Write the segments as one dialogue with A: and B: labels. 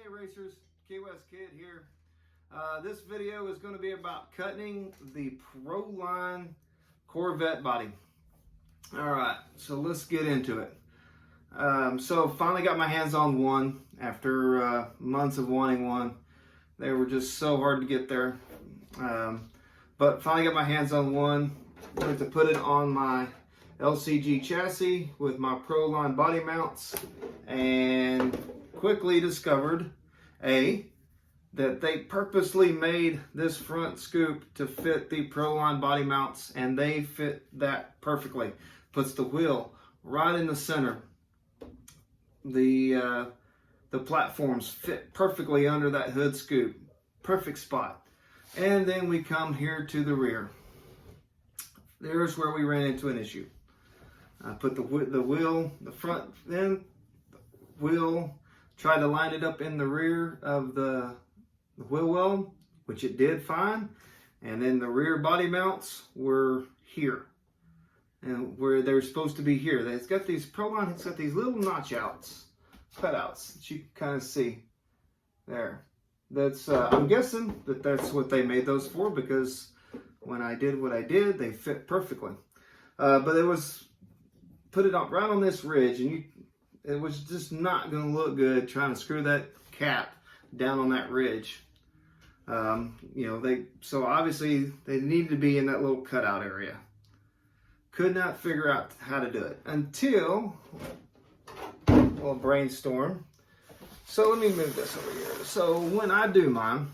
A: Hey racers, Key West Kid here. This video is going to be about cutting the Proline Corvette body. Alright, so let's get into it. So finally got my hands on one after months of wanting one. They were just so hard to get there. But finally got my hands on one. Went to put it on my LCG chassis with my Proline body mounts and quickly discovered that they purposely made this front scoop to fit the Proline body mounts, and they fit that perfectly. Puts the wheel right in the center. The platforms fit perfectly under that hood scoop. Perfect spot. And then we come here to the rear. There's where we ran into an issue. I put the wheel, the front end, wheel, tried to line it up in the rear of the wheel well, which it did fine. And then the rear body mounts were here. And where they're supposed to be here. It's got these, Proline, it's got these little notch outs, cutouts that you can kind of see there. That's, I'm guessing that that's what they made those for, because when I did what I did, they fit perfectly. But it was, put it up right on this ridge, and it was just not going to look good trying to screw that cap down on that ridge. So obviously they needed to be in that little cutout area. Could not figure out how to do it until a little brainstorm. So let me move this over here. So when I do mine,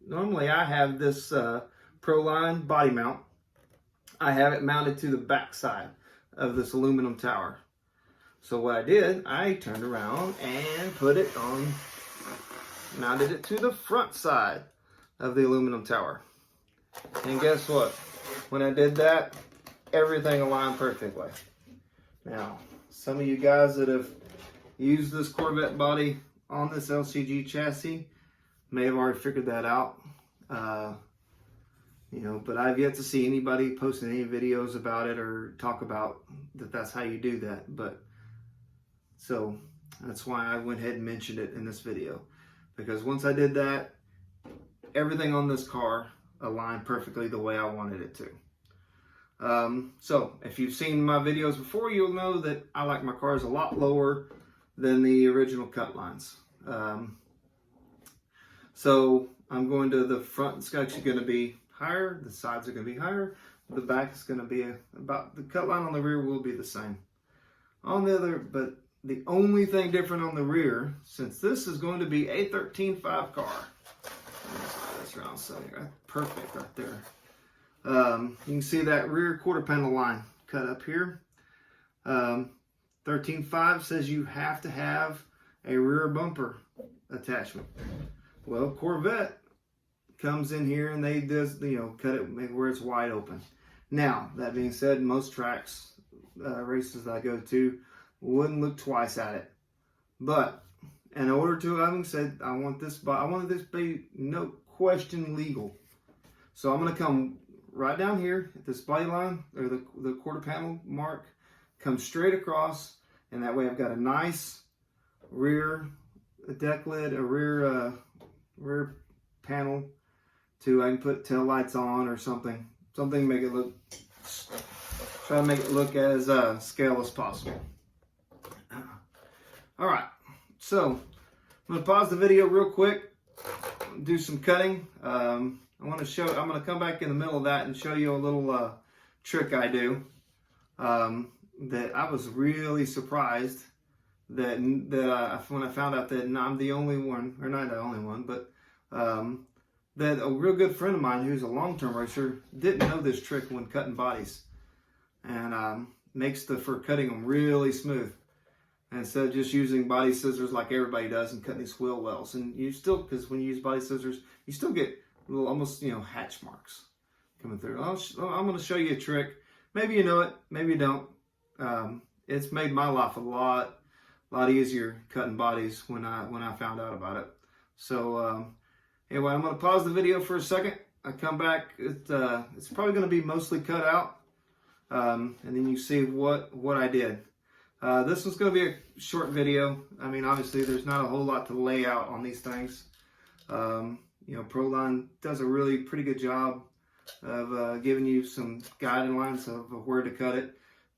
A: normally I have this Proline body mount. I have it mounted to the back side of this aluminum tower. So what I did, I turned around and put it on, mounted it to the front side of the aluminum tower. And guess what? When I did that, everything aligned perfectly. Now, some of you guys that have used this Corvette body on this LCG chassis may have already figured that out. But I've yet to see anybody posting any videos about it or talk about that that's how you do that. But so that's why I went ahead and mentioned it in this video, because once I did that, everything on this car aligned perfectly the way I wanted it to. So if you've seen my videos before, you'll know that I like my cars a lot lower than the original cut lines. So I'm going to the front. It's actually going to be higher. The sides are going to be higher. The back is going to be about, the cut line on the rear will be the same. On the other, but the only thing different on the rear, since this is going to be a 13.5 car. That's around setting, right? Perfect right there. You can see that rear quarter panel line cut up here. 13.5 says you have to have a rear bumper attachment. Well, Corvette comes in here and they just, cut it where it's wide open. Now, that being said, most tracks, races I go to, wouldn't look twice at it. But in order to, having said, I wanted this to be no question legal. So I'm going to come right down here at this body line, or the quarter panel mark, come straight across, and that way I've got a nice rear deck lid, a rear panel to, I can put tail lights on or something make it look, try to make it look as scale as possible. All right, so I'm going to pause the video real quick, do some cutting. I'm going to come back in the middle of that and show you a little trick I do that I was really surprised that when I found out that I'm the only one, or not the only one, but that a real good friend of mine who's a long-term racer didn't know this trick when cutting bodies, and makes for cutting them really smooth. And instead of just using body scissors like everybody does and cutting these wheel wells, and you still, because when you use body scissors, you still get little, almost, hatch marks coming through. I'm going to show you a trick. Maybe you know it, maybe you don't. It's made my life a lot easier cutting bodies when I found out about it. So anyway, I'm going to pause the video for a second. I come back. It's probably going to be mostly cut out, and then you see what I did. This one's going to be a short video. I mean, obviously, there's not a whole lot to lay out on these things. You know, Proline does a really pretty good job of giving you some guidelines of where to cut it.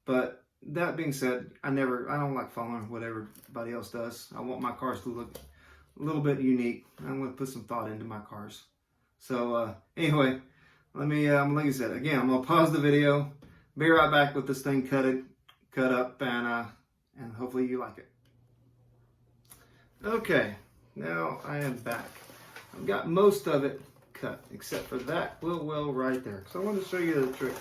A: But that being said, I don't like following what everybody else does. I want my cars to look a little bit unique. I'm going to put some thought into my cars. So anyway, like I said, again, I'm going to pause the video. Be right back with this thing cut up, and hopefully you like it. Okay, now I am back. I've got most of it cut, except for that wheel well right there. So I want to show you the trick.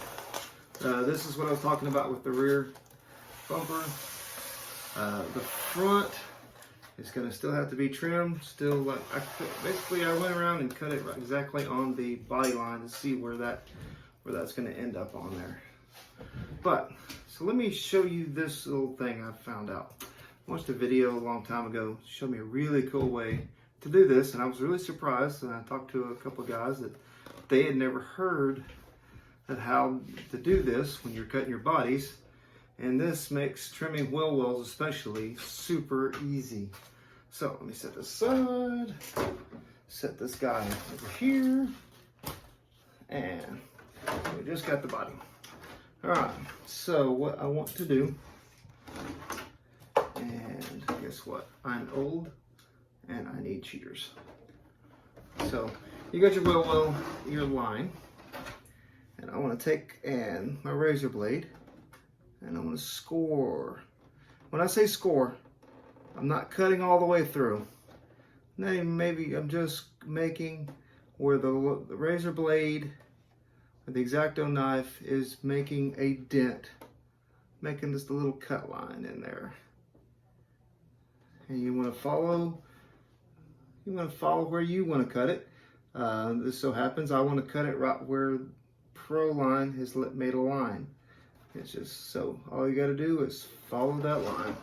A: This is what I was talking about with the rear bumper. The front is going to still have to be trimmed. Still, like basically, I went around and cut it right exactly on the body line to see where that's going to end up on there. But so let me show you this little thing I found out. I watched a video a long time ago. It showed me a really cool way to do this, and I was really surprised. And I talked to a couple of guys that they had never heard of how to do this when you're cutting your bodies. And this makes trimming wheel wells especially super easy. So let me set this aside, set this guy over here, and we just got the body. All right, so what I want to do, and guess what? I'm old and I need cheaters. So you got your wheel well, your line, and I want to take my razor blade, and I want to score. When I say score, I'm not cutting all the way through. Maybe I'm just making where the razor blade or the X-Acto knife is making a dent, making just a little cut line in there. And you want to follow where you want to cut it. This so happens I want to cut it right where Proline has made a line. It's just so all you got to do is follow that line.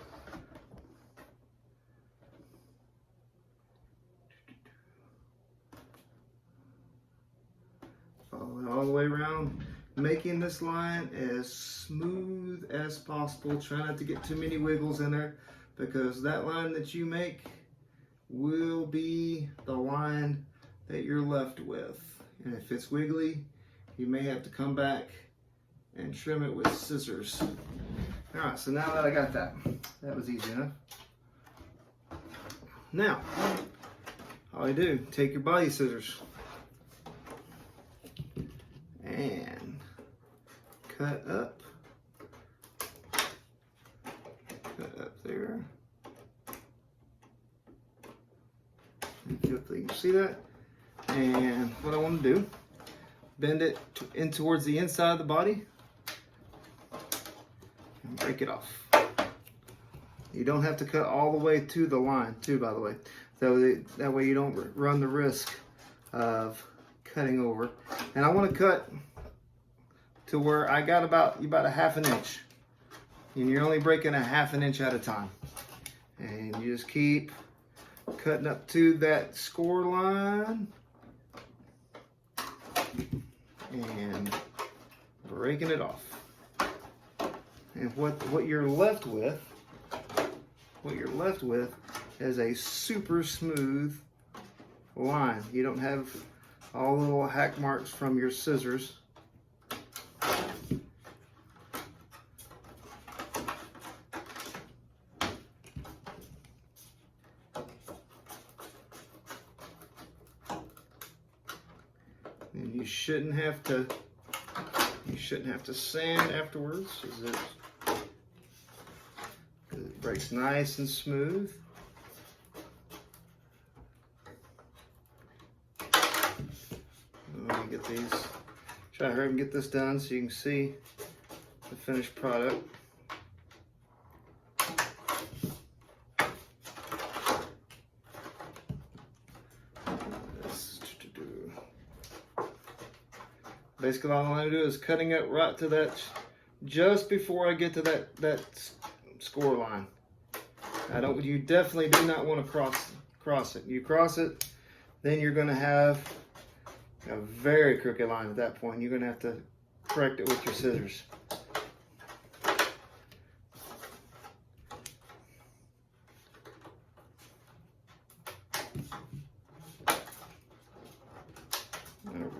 A: Follow it all the way around, making this line as smooth as possible. Try not to get too many wiggles in there, because that line that you make will be the line that you're left with. And if it's wiggly, you may have to come back and trim it with scissors. All right, so now that I got that was easy enough. Now, all you do, take your body scissors and cut up there. Hopefully you can see that. And what I want to do, bend it in towards the inside of the body and break it off. You don't have to cut all the way to the line too, by the way. So that way you don't run the risk of cutting over. And I want to cut to where I got about a half an inch. And you're only breaking a half an inch at a time. And you just keep cutting up to that score line and breaking it off. And what you're left with is a super smooth line. You don't have all the little hack marks from your scissors. And you shouldn't have to sand afterwards, because it breaks nice and smooth. Let me get these. Try to hurry and get this done so you can see the finished product. Basically, all I'm going to do is cutting it right to that, just before I get to that score line. You definitely do not want to cross it. You cross it, then you're going to have a very crooked line at that point. You're going to have to correct it with your scissors.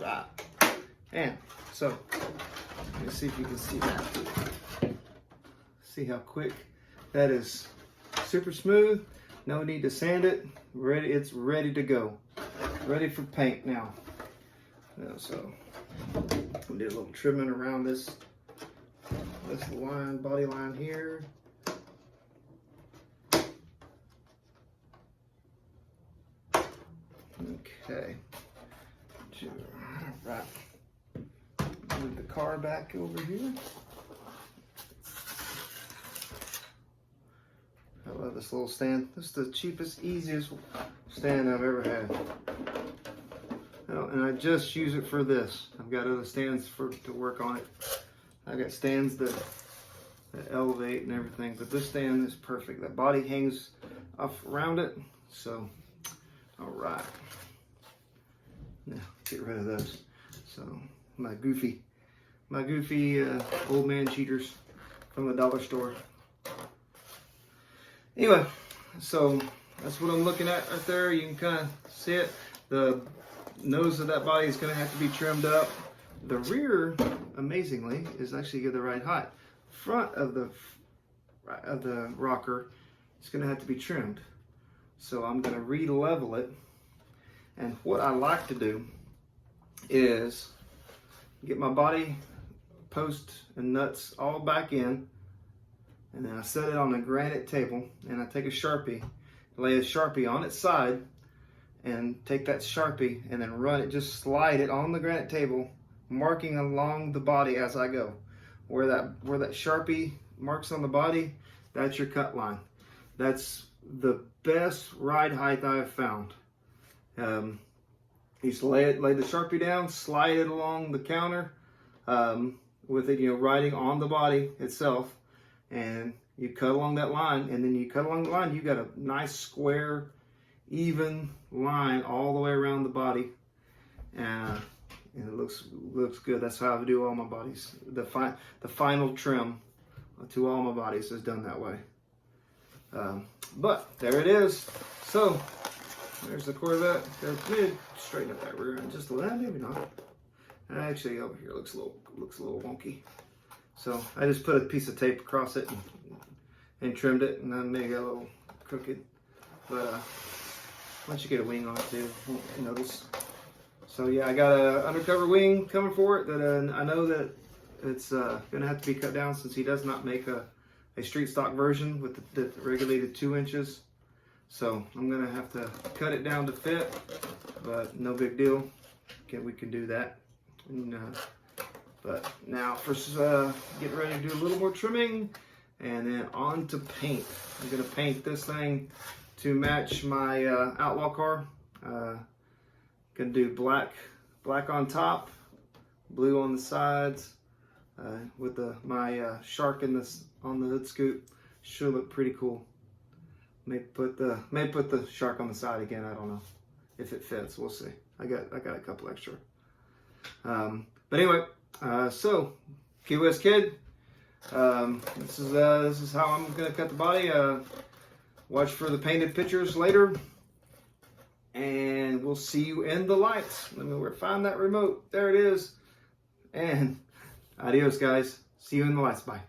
A: right. And so, let's see if you can see that. See how quick that is. Super smooth. No need to sand it. Ready. It's ready to go. Ready for paint now. So we'll do a little trimming around this line, body line here. Okay. All right. Move the car back over here. I love this little stand. This is the cheapest, easiest stand I've ever had. Oh, and I just use it for this. I've got other stands to work on it. I've got stands that elevate and everything, but this stand is perfect. That body hangs off around it. So, all right. Now, get rid of those. So, my goofy old man cheaters from the dollar store. Anyway, so that's what I'm looking at right there. You can kind of see it. The nose of that body is going to have to be trimmed up. The rear, amazingly, is actually the right height. Front of the rocker is going to have to be trimmed. So I'm going to re-level it. And what I like to do is get my body post and nuts all back in, and then I set it on a granite table, and I take a Sharpie, lay a Sharpie on its side, and take that Sharpie and then run it, just slide it on the granite table, marking along the body as I go. Where that Sharpie marks on the body, that's your cut line. That's the best ride height I have found. You just lay the Sharpie down, slide it along the counter, with it, riding on the body itself, and you cut along that line, and then you cut along the line, you got a nice square, even line all the way around the body, and it looks good. That's how I do all my bodies. The final trim to all my bodies is done that way. But there it is. So there's the Corvette. Maybe straighten up that rear end just a little. Maybe not. Actually, over here looks a little wonky. So I just put a piece of tape across it and trimmed it, and then maybe got a little crooked. But once you get a wing on it too, you won't notice. So yeah, I got an undercover wing coming for it that I know that it's gonna have to be cut down, since he does not make a street stock version with the regulated 2 inches. So I'm gonna have to cut it down to fit, but no big deal. We can do that. And, but now first, get ready to do a little more trimming, and then on to paint. I'm gonna paint this thing to match my Outlaw car. Gonna do black on top, blue on the sides, with my shark on the hood scoop. Should look pretty cool. May put the shark on the side again. I don't know if it fits. We'll see. I got a couple extra. But anyway, so Key West Kid. This is how I'm gonna cut the body. Watch for the painted pictures later, and we'll see you in the lights. Let me find that remote. There it is. And adios, guys. See you in the lights. Bye.